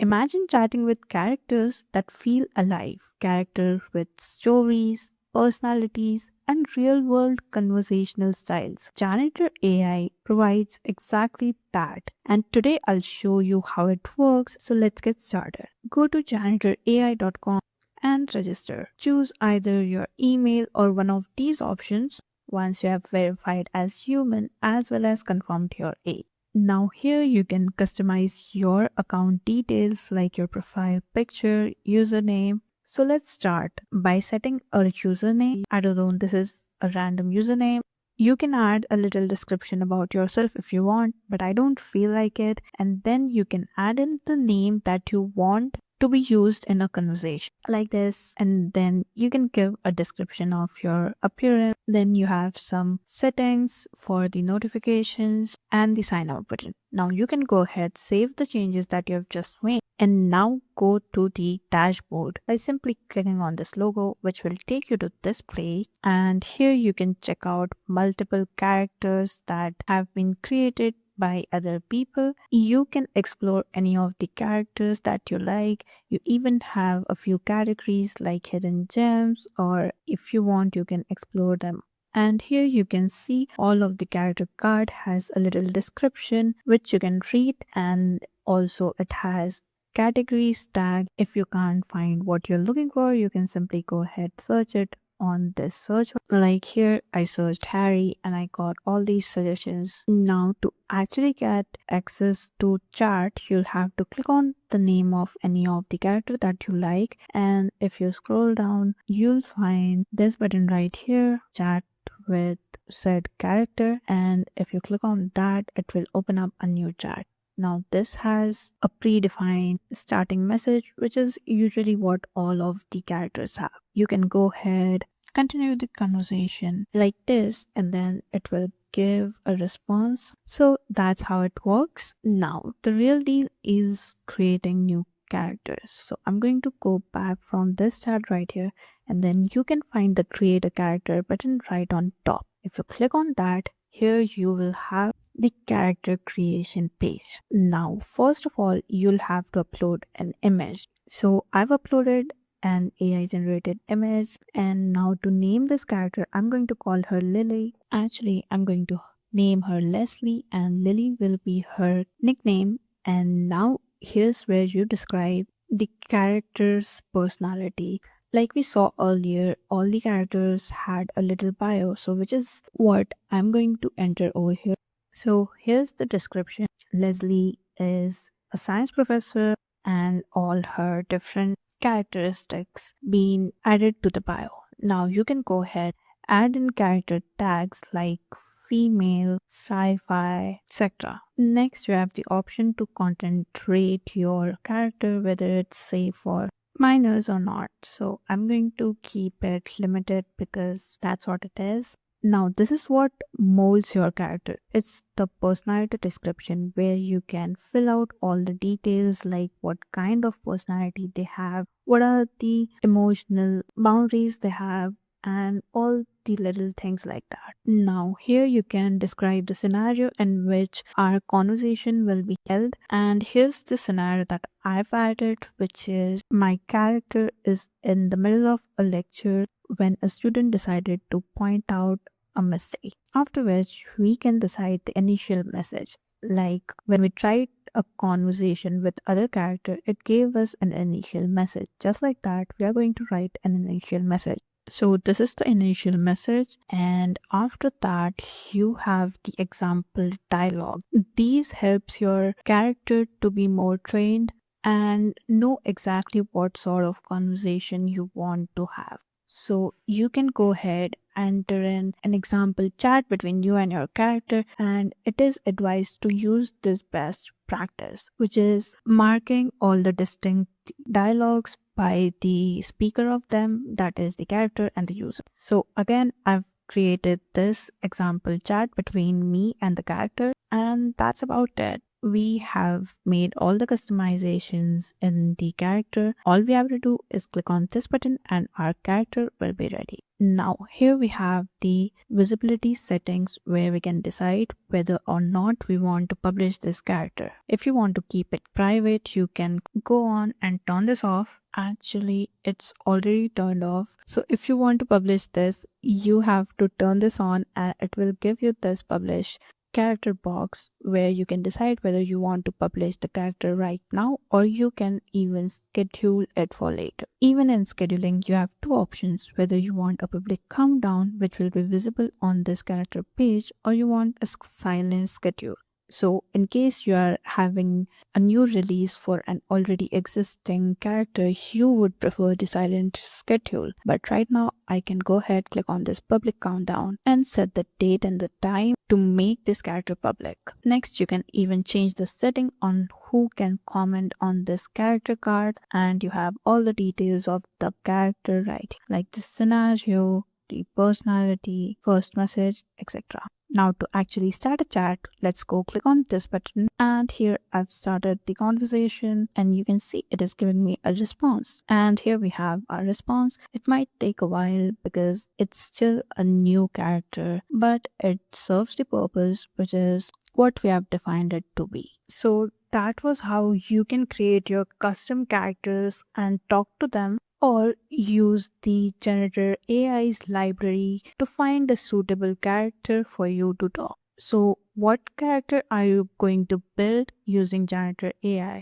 Imagine chatting with characters that feel alive, characters with stories, personalities, and real world conversational styles. Janitor AI provides exactly that. And today I'll show you how it works. So let's get started. Go to janitorai.com and register. Choose either your email or one of these options once you have verified as human as well as confirmed your age. Now here you can customize your account details like your profile picture, username. So let's start by setting a username. I don't know, this is a random username. You can add a little description about yourself if you want, but I don't feel like it. And then you can add in the name that you want to be used in a conversation like this, and then you can give a description of your appearance. Then you have some settings for the notifications and the sign out button. Now you can go ahead, save the changes that you have just made, and now go to the dashboard by simply clicking on this logo, which will take you to this page. And here you can check out multiple characters that have been created by other people. You can explore any of the characters that you like. You even have a few categories like hidden gems, or if you want, you can explore them. And here you can see all of the character card has a little description which you can read, and also it has categories tag. If you can't find what you're looking for, you can simply go ahead search it on this search. Like here I searched Harry and I got all these suggestions. Now to actually get access to chat, you'll have to click on the name of any of the character that you like, and if you scroll down you'll find this button right here, chat with said character, and if you click on that it will open up a new chat. Now this has a predefined starting message, which is usually what all of the characters have. You can go ahead, continue the conversation like this, and then it will give a response. So that's how it works. Now the real deal is creating new characters. So I'm going to go back from this chat right here, and then you can find the create a character button right on top. If you click on that, here you will have the character creation page. Now first of all, you'll have to upload an image. So I've uploaded an AI generated image, and now to name this character I'm going to call her Lily. Actually I'm going to name her Leslie, and Lily will be her nickname. And now here's where you describe the character's personality. Like we saw earlier, all the characters had a little bio, so which is what I'm going to enter over here. So here's the description. Leslie is a science professor, and all her different characteristics being added to the bio. Now you can go ahead, add in character tags like female, sci-fi, etc. Next, you have the option to content rate your character, whether it's safe for minors or not. So I'm going to keep it limited because that's what it is. Now this is what molds your character. It's the personality description where you can fill out all the details like what kind of personality they have, what are the emotional boundaries they have, and all the little things like that. Now here you can describe the scenario in which our conversation will be held, and here's the scenario that I've added, which is my character is in the middle of a lecture when a student decided to point out a mistake, after which we can decide the initial message. Like when we tried a conversation with other character, it gave us an initial message. Just like that, we are going to write an initial message. So this is the initial message, and after that you have the example dialogue. These helps your character to be more trained and know exactly what sort of conversation you want to have. So you can go ahead, enter in an example chat between you and your character, and it is advised to use this best practice, which is marking all the distinct dialogues by the speaker of them, that is the character and the user. So again, I've created this example chat between me and the character, and that's about it. we have made all the customizations in the character. All we have to do is click on this button and our character will be ready. Now here we have the visibility settings where we can decide whether or not we want to publish this character. If you want to keep it private, you can go on and turn this off. Actually, it's already turned off. So if you want to publish this, you have to turn this on and it will give you this publish character box where you can decide whether you want to publish the character right now or you can even schedule it for later. Even in scheduling, you have two options, whether you want a public countdown which will be visible on this character page or you want a silent schedule. So in case you are having a new release for an already existing character, you would prefer the silent schedule. But right now I can go ahead, click on this public countdown and set the date and the time to make this character public. Next, you can even change the setting on who can comment on this character card and you have all the details of the character right, like the scenario, the personality, first message, etc. Now to actually start a chat, let's go click on this button and here I've started the conversation and you can see it is giving me a response. And here we have our response. It might take a while because it's still a new character, but it serves the purpose, which is what we have defined it to be. So that was how you can create your custom characters and talk to them or use the Janitor AI's library to find a suitable character for you to talk. So what character are you going to build using Janitor AI?